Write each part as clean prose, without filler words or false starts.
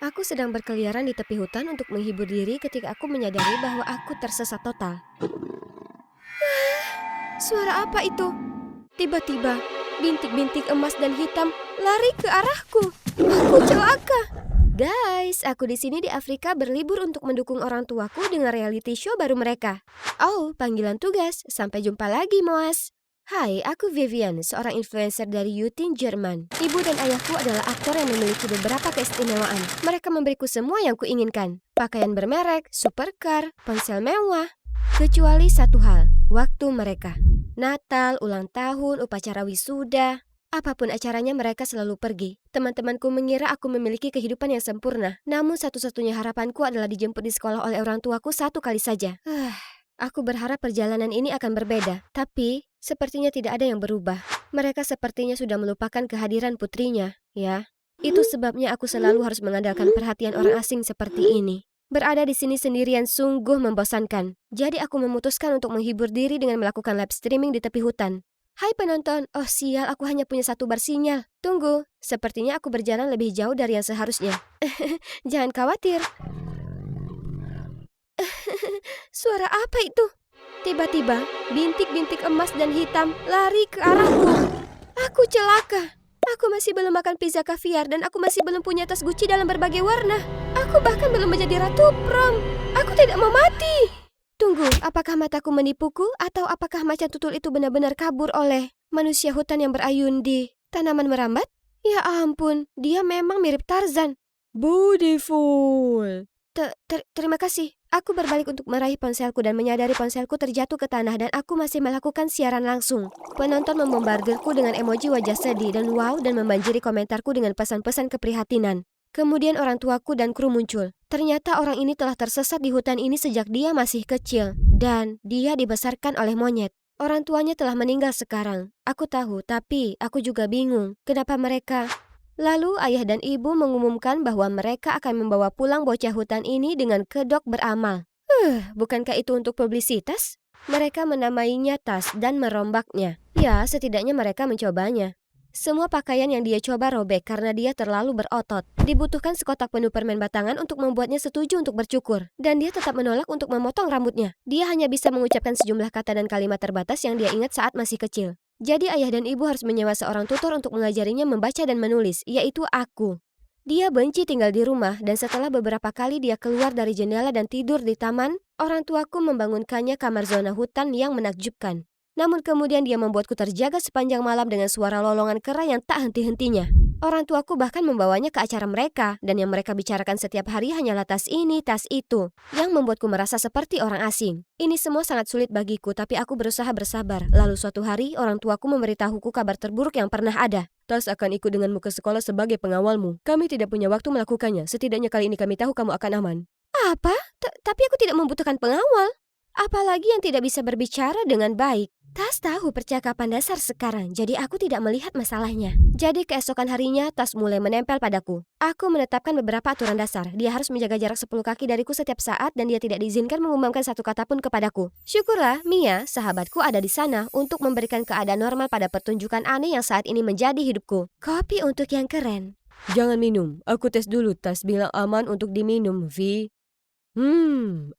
Aku sedang berkeliaran di tepi hutan untuk menghibur diri ketika aku menyadari bahwa aku tersesat total. Suara apa itu? Tiba-tiba, bintik-bintik emas dan hitam lari ke arahku. Aku celaka. Guys, aku di sini di Afrika berlibur untuk mendukung orang tuaku dengan reality show baru mereka. Oh, panggilan tugas. Sampai jumpa lagi, Moas. Hai, aku Vivian, seorang influencer dari Yutin, Jerman. Ibu dan ayahku adalah aktor yang memiliki beberapa keistimewaan. Mereka memberiku semua yang kuinginkan. Pakaian bermerek, supercar, ponsel mewah. Kecuali satu hal, waktu mereka. Natal, ulang tahun, upacara wisuda. Apapun acaranya mereka selalu pergi. Teman-temanku mengira aku memiliki kehidupan yang sempurna. Namun satu-satunya harapanku adalah dijemput di sekolah oleh orang tuaku satu kali saja. Aku berharap perjalanan ini akan berbeda. Tapi, sepertinya tidak ada yang berubah. Mereka sepertinya sudah melupakan kehadiran putrinya, ya. Itu sebabnya aku selalu harus mengandalkan perhatian orang asing seperti ini. Berada di sini sendirian sungguh membosankan. Jadi aku memutuskan untuk menghibur diri dengan melakukan live streaming di tepi hutan. Hai penonton, oh sial aku hanya punya satu bar sinyal. Tunggu, sepertinya aku berjalan lebih jauh dari yang seharusnya. Jangan khawatir. Suara apa itu? Tiba-tiba, bintik-bintik emas dan hitam lari ke arahku. Aku celaka. Aku masih belum makan pizza kaviar dan aku masih belum punya tas Gucci dalam berbagai warna. Aku bahkan belum menjadi ratu prom. Aku tidak mau mati. Tunggu, apakah mataku menipuku atau apakah macan tutul itu benar-benar kabur oleh manusia hutan yang berayun di tanaman merambat? Ya ampun, dia memang mirip Tarzan. Beautiful. Terima kasih. Aku berbalik untuk meraih ponselku dan menyadari ponselku terjatuh ke tanah dan aku masih melakukan siaran langsung. Penonton membombardirku dengan emoji wajah sedih dan wow dan membanjiri komentarku dengan pesan-pesan keprihatinan. Kemudian orang tuaku dan kru muncul. Ternyata orang ini telah tersesat di hutan ini sejak dia masih kecil. Dan dia dibesarkan oleh monyet. Orang tuanya telah meninggal sekarang. Aku tahu, tapi aku juga bingung. Kenapa mereka... Lalu ayah dan ibu mengumumkan bahwa mereka akan membawa pulang bocah hutan ini dengan kedok beramal. Bukankah itu untuk publisitas? Mereka menamainya tas dan merombaknya. Ya, setidaknya mereka mencobanya. Semua pakaian yang dia coba robek karena dia terlalu berotot. Dibutuhkan sekotak penuh permen batangan untuk membuatnya setuju untuk bercukur. Dan dia tetap menolak untuk memotong rambutnya. Dia hanya bisa mengucapkan sejumlah kata dan kalimat terbatas yang dia ingat saat masih kecil. Jadi ayah dan ibu harus menyewa seorang tutor untuk mengajarinya membaca dan menulis, yaitu aku. Dia benci tinggal di rumah dan setelah beberapa kali dia keluar dari jendela dan tidur di taman, orang tuaku membangunkannya kamar zona hutan yang menakjubkan. Namun kemudian dia membuatku terjaga sepanjang malam dengan suara lolongan kera yang tak henti-hentinya. Orang tuaku bahkan membawanya ke acara mereka, dan yang mereka bicarakan setiap hari hanyalah tas ini, tas itu, yang membuatku merasa seperti orang asing. Ini semua sangat sulit bagiku, tapi aku berusaha bersabar. Lalu suatu hari, orang tuaku memberitahuku kabar terburuk yang pernah ada. Tas akan ikut denganmu ke sekolah sebagai pengawalmu. Kami tidak punya waktu melakukannya, setidaknya kali ini kami tahu kamu akan aman. Apa? Tapi aku tidak membutuhkan pengawal. Apalagi yang tidak bisa berbicara dengan baik. Tas tahu percakapan dasar sekarang, jadi aku tidak melihat masalahnya. Jadi keesokan harinya, Tas mulai menempel padaku. Aku menetapkan beberapa aturan dasar. Dia harus menjaga jarak 10 kaki dariku setiap saat dan dia tidak diizinkan mengumumkan satu kata pun kepadaku. Syukurlah, Mia, sahabatku ada di sana untuk memberikan keadaan normal pada pertunjukan aneh yang saat ini menjadi hidupku. Kopi untuk yang keren. Jangan minum, aku tes dulu Tas bilang aman untuk diminum, Vi.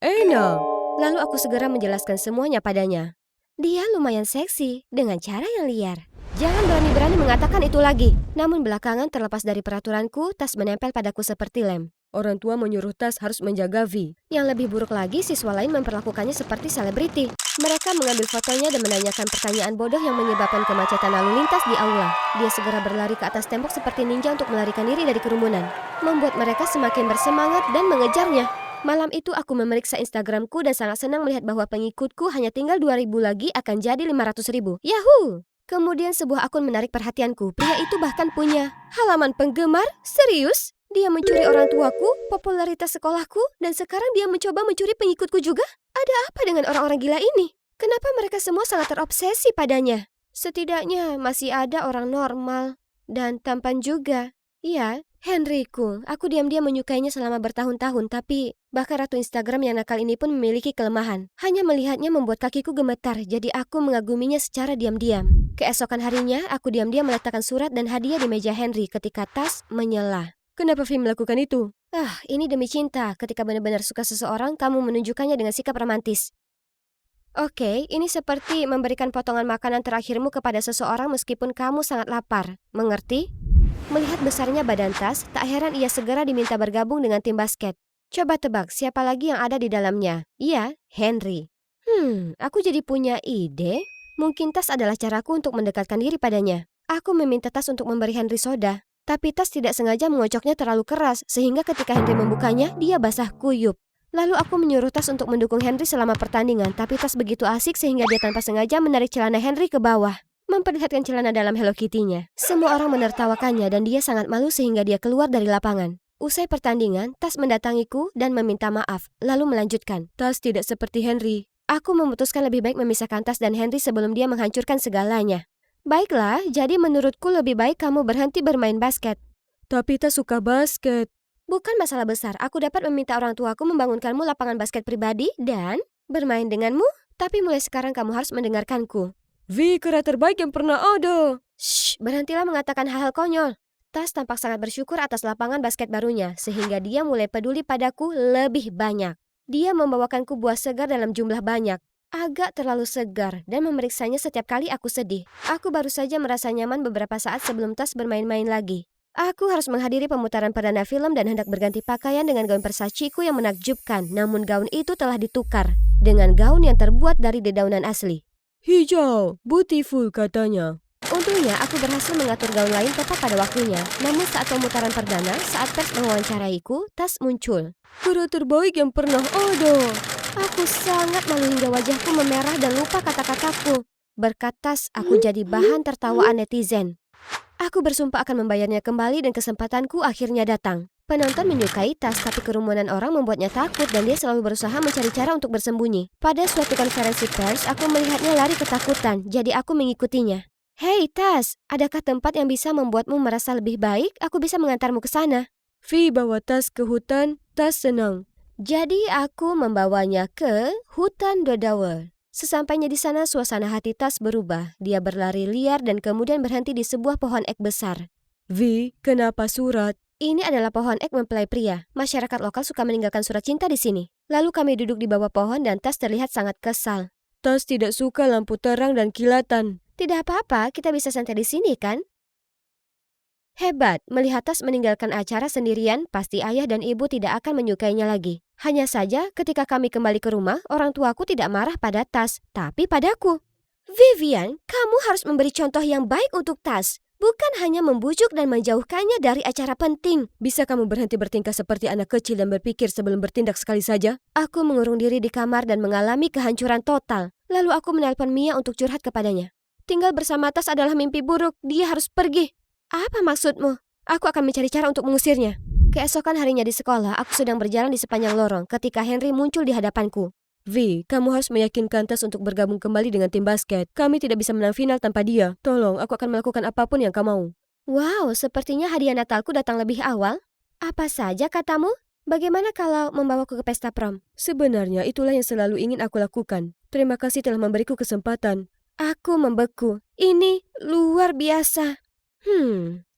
Enak. Lalu aku segera menjelaskan semuanya padanya. Dia lumayan seksi dengan cara yang liar. Jangan berani-berani mengatakan itu lagi. Namun belakangan terlepas dari peraturanku, Tas menempel padaku seperti lem. Orang tua menyuruh Tas harus menjaga Vi. Yang lebih buruk lagi, siswa lain memperlakukannya seperti selebriti. Mereka mengambil fotonya dan menanyakan pertanyaan bodoh yang menyebabkan kemacetan lalu lintas di aula. Dia segera berlari ke atas tembok seperti ninja untuk melarikan diri dari kerumunan. Membuat mereka semakin bersemangat dan mengejarnya. Malam itu aku memeriksa Instagramku dan sangat senang melihat bahwa pengikutku hanya tinggal 2.000 lagi akan jadi 500.000. Yahoo! Kemudian sebuah akun menarik perhatianku. Pria itu bahkan punya halaman penggemar? Serius? Dia mencuri orang tuaku, popularitas sekolahku, dan sekarang dia mencoba mencuri pengikutku juga? Ada apa dengan orang-orang gila ini? Kenapa mereka semua sangat terobsesi padanya? Setidaknya masih ada orang normal dan tampan juga. Iya, Henryku. Aku diam-diam menyukainya selama bertahun-tahun, tapi bahkan ratu Instagram yang nakal ini pun memiliki kelemahan. Hanya melihatnya membuat kakiku gemetar, jadi aku mengaguminya secara diam-diam. Keesokan harinya, aku diam-diam meletakkan surat dan hadiah di meja Henry ketika Tas menyela. Kenapa Vi melakukan itu? Ini demi cinta. Ketika benar-benar suka seseorang, kamu menunjukkannya dengan sikap romantis. Oke, ini seperti memberikan potongan makanan terakhirmu kepada seseorang meskipun kamu sangat lapar. Mengerti? Melihat besarnya badan Tas, tak heran ia segera diminta bergabung dengan tim basket. Coba tebak, siapa lagi yang ada di dalamnya? Iya, Henry. Aku jadi punya ide. Mungkin Tas adalah caraku untuk mendekatkan diri padanya. Aku meminta Tas untuk memberi Henry soda. Tapi Tas tidak sengaja mengocoknya terlalu keras, sehingga ketika Henry membukanya, dia basah kuyup. Lalu aku menyuruh Tas untuk mendukung Henry selama pertandingan, tapi Tas begitu asik sehingga dia tanpa sengaja menarik celana Henry ke bawah, memperlihatkan celana dalam Hello Kitty-nya. Semua orang menertawakannya dan dia sangat malu sehingga dia keluar dari lapangan. Usai pertandingan, Tas mendatangiku dan meminta maaf, lalu melanjutkan. Tas tidak seperti Henry. Aku memutuskan lebih baik memisahkan Tas dan Henry sebelum dia menghancurkan segalanya. Baiklah, jadi menurutku lebih baik kamu berhenti bermain basket. Tapi Tas suka basket. Bukan masalah besar, aku dapat meminta orang tuaku membangunkanmu lapangan basket pribadi dan bermain denganmu. Tapi mulai sekarang kamu harus mendengarkanku. Kera terbaik yang pernah ada. Shh, berhentilah mengatakan hal-hal konyol. Tas tampak sangat bersyukur atas lapangan basket barunya, sehingga dia mulai peduli padaku lebih banyak. Dia membawakanku buah segar dalam jumlah banyak. Agak terlalu segar dan memeriksanya setiap kali aku sedih. Aku baru saja merasa nyaman beberapa saat sebelum Tas bermain-main lagi. Aku harus menghadiri pemutaran perdana film dan hendak berganti pakaian dengan gaun Versace-ku yang menakjubkan. Namun gaun itu telah ditukar dengan gaun yang terbuat dari dedaunan asli. Hijau, beautiful katanya. Untungnya aku berhasil mengatur gaun lain tepat pada waktunya. Namun saat pemutaran perdana, saat pers mewawancaraiku, Tas muncul. Kera terbaik yang pernah ada. Aku sangat malu hingga wajahku memerah dan lupa kata-kataku. Berkat Tas, aku jadi bahan tertawaan netizen. Aku bersumpah akan membayarnya kembali dan kesempatanku akhirnya datang. Penonton menyukai Tas, tapi kerumunan orang membuatnya takut dan dia selalu berusaha mencari cara untuk bersembunyi. Pada suatu konferensi pers, aku melihatnya lari ketakutan, jadi aku mengikutinya. Hei Tas, adakah tempat yang bisa membuatmu merasa lebih baik? Aku bisa mengantarmu ke sana. Bawa Tas ke hutan, Tas senang. Jadi aku membawanya ke hutan Dodower. Sesampainya di sana, suasana hati Tas berubah. Dia berlari liar dan kemudian berhenti di sebuah pohon ek besar. Kenapa surat? Ini adalah pohon ek mempelai pria. Masyarakat lokal suka meninggalkan surat cinta di sini. Lalu kami duduk di bawah pohon dan Tas terlihat sangat kesal. Tas tidak suka lampu terang dan kilatan. Tidak apa-apa, kita bisa santai di sini kan? Hebat, melihat Tas meninggalkan acara sendirian, pasti ayah dan ibu tidak akan menyukainya lagi. Hanya saja, ketika kami kembali ke rumah, orang tuaku tidak marah pada Tas, tapi padaku. Vivian, kamu harus memberi contoh yang baik untuk Tas. Bukan hanya membujuk dan menjauhkannya dari acara penting. Bisa kamu berhenti bertingkah seperti anak kecil dan berpikir sebelum bertindak sekali saja? Aku mengurung diri di kamar dan mengalami kehancuran total. Lalu aku menelpon Mia untuk curhat kepadanya. Tinggal bersama Tas adalah mimpi buruk, dia harus pergi. Apa maksudmu? Aku akan mencari cara untuk mengusirnya. Keesokan harinya di sekolah, aku sedang berjalan di sepanjang lorong ketika Henry muncul di hadapanku. Kamu harus meyakinkan Tas untuk bergabung kembali dengan tim basket. Kami tidak bisa menang final tanpa dia. Tolong, aku akan melakukan apapun yang kau mau. Wow, sepertinya hadiah Natalku datang lebih awal. Apa saja katamu? Bagaimana kalau membawaku ke pesta prom? Sebenarnya itulah yang selalu ingin aku lakukan. Terima kasih telah memberiku kesempatan. Aku membeku. Ini luar biasa.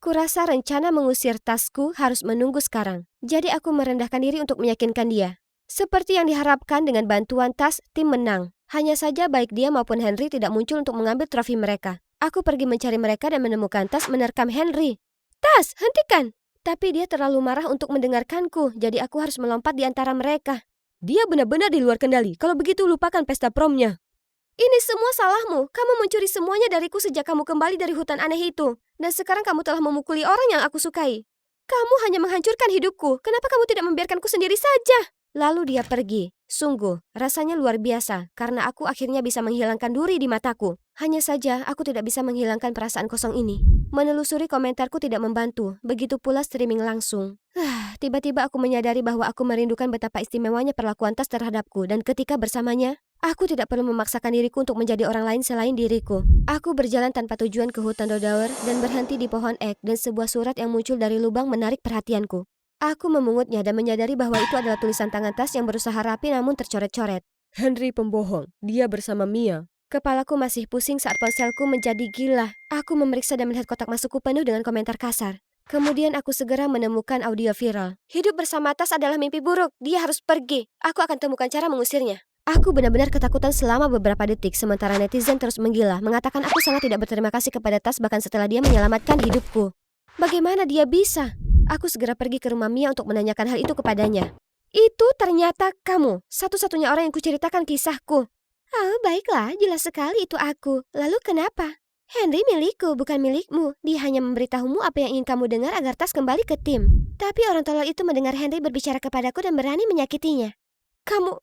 Kurasa rencana mengusir Tasku harus menunggu sekarang. Jadi aku merendahkan diri untuk meyakinkan dia. Seperti yang diharapkan dengan bantuan Tas, tim menang. Hanya saja baik dia maupun Henry tidak muncul untuk mengambil trofi mereka. Aku pergi mencari mereka dan menemukan Tas menerkam Henry. Tas, hentikan! Tapi dia terlalu marah untuk mendengarkanku, jadi aku harus melompat di antara mereka. Dia benar-benar di luar kendali. Kalau begitu lupakan pesta promnya. Ini semua salahmu. Kamu mencuri semuanya dariku sejak kamu kembali dari hutan aneh itu. Dan sekarang kamu telah memukuli orang yang aku sukai. Kamu hanya menghancurkan hidupku. Kenapa kamu tidak membiarkanku sendiri saja? Lalu dia pergi. Sungguh, rasanya luar biasa karena aku akhirnya bisa menghilangkan duri di mataku. Hanya saja, aku tidak bisa menghilangkan perasaan kosong ini. Menelusuri komentarku tidak membantu. Begitu pula streaming langsung. Tiba-tiba aku menyadari bahwa aku merindukan betapa istimewanya perlakuan Tas terhadapku. Dan ketika bersamanya, aku tidak perlu memaksakan diriku untuk menjadi orang lain selain diriku. Aku berjalan tanpa tujuan ke hutan Dodower dan berhenti di pohon ek dan sebuah surat yang muncul dari lubang menarik perhatianku. Aku memungutnya dan menyadari bahwa itu adalah tulisan tangan Tas yang berusaha rapi namun tercoret-coret. Henry pembohong, dia bersama Mia. Kepalaku masih pusing saat ponselku menjadi gila. Aku memeriksa dan melihat kotak masukku penuh dengan komentar kasar. Kemudian aku segera menemukan audio viral. Hidup bersama Tas adalah mimpi buruk. Dia harus pergi. Aku akan temukan cara mengusirnya. Aku benar-benar ketakutan selama beberapa detik, sementara netizen terus menggila, mengatakan aku sangat tidak berterima kasih kepada Tas bahkan setelah dia menyelamatkan hidupku. Bagaimana dia bisa? Aku segera pergi ke rumah Mia untuk menanyakan hal itu kepadanya. Itu ternyata kamu, satu-satunya orang yang kuceritakan kisahku. Oh, baiklah, jelas sekali itu aku. Lalu kenapa? Henry milikku, bukan milikmu. Dia hanya memberitahumu apa yang ingin kamu dengar agar Tas kembali ke tim. Tapi orang tolol itu mendengar Henry berbicara kepadaku dan berani menyakitinya. Kamu...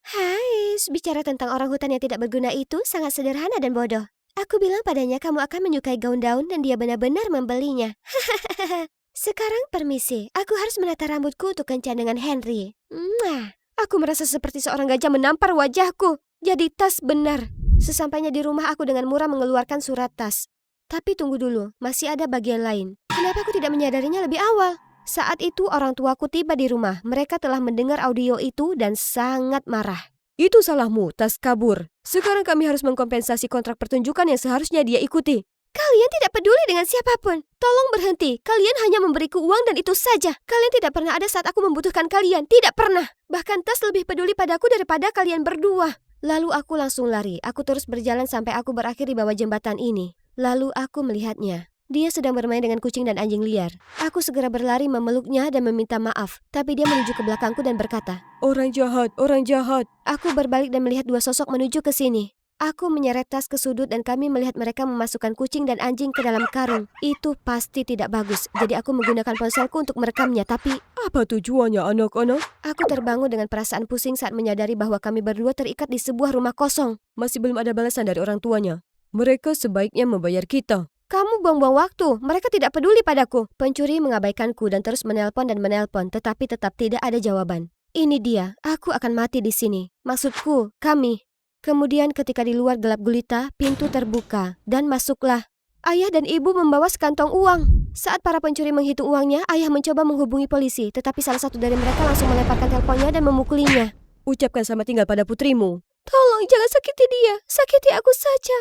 Hai, bicara tentang orang hutan yang tidak berguna itu sangat sederhana dan bodoh. Aku bilang padanya kamu akan menyukai gaun daun dan dia benar-benar membelinya. Sekarang permisi, aku harus menata rambutku untuk kencan dengan Henry. Aku merasa seperti seorang gajah menampar wajahku. Jadi Tas benar. Sesampainya di rumah aku dengan murah mengeluarkan surat Tas. Tapi tunggu dulu, masih ada bagian lain. Kenapa aku tidak menyadarinya lebih awal? Saat itu orang tuaku tiba di rumah. Mereka telah mendengar audio itu dan sangat marah. Itu salahmu, Tas kabur. Sekarang kami harus mengkompensasi kontrak pertunjukan yang seharusnya dia ikuti. Kalian tidak peduli dengan siapapun. Tolong berhenti. Kalian hanya memberiku uang dan itu saja. Kalian tidak pernah ada saat aku membutuhkan kalian. Tidak pernah. Bahkan Tas lebih peduli padaku daripada kalian berdua. Lalu aku langsung lari. Aku terus berjalan sampai aku berakhir di bawah jembatan ini. Lalu aku melihatnya. Dia sedang bermain dengan kucing dan anjing liar. Aku segera berlari memeluknya dan meminta maaf. Tapi dia menuju ke belakangku dan berkata, "Orang jahat, orang jahat." Aku berbalik dan melihat dua sosok menuju ke sini. Aku menyeret Tas ke sudut dan kami melihat mereka memasukkan kucing dan anjing ke dalam karung. Itu pasti tidak bagus. Jadi aku menggunakan ponselku untuk merekamnya. Tapi, apa tujuannya anak-anak? Aku terbangun dengan perasaan pusing saat menyadari bahwa kami berdua terikat di sebuah rumah kosong. Masih belum ada balasan dari orang tuanya. Mereka sebaiknya membayar kita. Kamu buang-buang waktu. Mereka tidak peduli padaku. Pencuri mengabaikanku dan terus menelpon dan menelpon, tetapi tetap tidak ada jawaban. Ini dia. Aku akan mati di sini. Maksudku, kami. Kemudian ketika di luar gelap gulita, pintu terbuka dan masuklah. Ayah dan ibu membawa sekantong uang. Saat para pencuri menghitung uangnya, ayah mencoba menghubungi polisi, tetapi salah satu dari mereka langsung melemparkan teleponnya dan memukulinya. Ucapkan selamat tinggal pada putrimu. Tolong jangan sakiti dia, sakiti aku saja.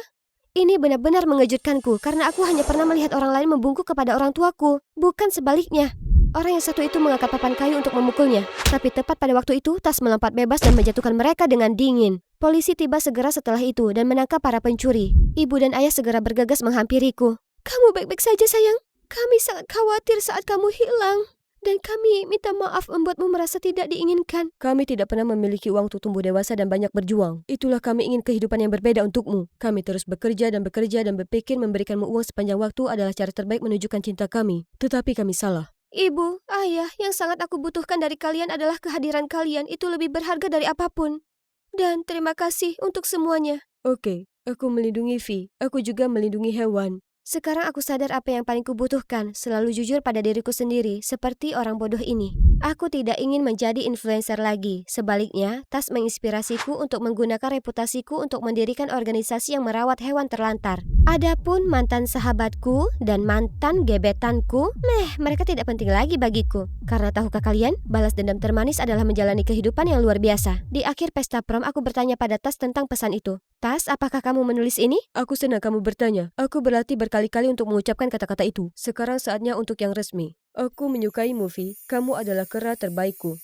Ini benar-benar mengejutkanku karena aku hanya pernah melihat orang lain membungkuk kepada orang tuaku, bukan sebaliknya. Orang yang satu itu mengangkat papan kayu untuk memukulnya. Tapi tepat pada waktu itu, Tas melompat bebas dan menjatuhkan mereka dengan dingin. Polisi tiba segera setelah itu dan menangkap para pencuri. Ibu dan ayah segera bergegas menghampiriku. Kamu baik-baik saja sayang? Kami sangat khawatir saat kamu hilang. Dan kami minta maaf membuatmu merasa tidak diinginkan. Kami tidak pernah memiliki uang untuk tumbuh dewasa dan banyak berjuang. Itulah kami ingin kehidupan yang berbeda untukmu. Kami terus bekerja dan berpikir memberikanmu uang sepanjang waktu adalah cara terbaik menunjukkan cinta kami. Tetapi kami salah. Ibu, ayah, yang sangat aku butuhkan dari kalian adalah kehadiran kalian. Itu lebih berharga dari apapun. Dan terima kasih untuk semuanya. Oke, aku melindungi Vi. Aku juga melindungi hewan. Sekarang aku sadar apa yang paling kubutuhkan, selalu jujur pada diriku sendiri, seperti orang bodoh ini. Aku tidak ingin menjadi influencer lagi. Sebaliknya, Tas menginspirasiku untuk menggunakan reputasiku untuk mendirikan organisasi yang merawat hewan terlantar. Adapun mantan sahabatku dan mantan gebetanku, mereka tidak penting lagi bagiku. Karena tahukah kalian, balas dendam termanis adalah menjalani kehidupan yang luar biasa. Di akhir pesta prom, aku bertanya pada Tas tentang pesan itu. Tas, apakah kamu menulis ini? Aku senang kamu bertanya. Aku berlatih berkali-kali untuk mengucapkan kata-kata itu. Sekarang saatnya untuk yang resmi. Aku menyukai movie. Kamu adalah kera terbaikku.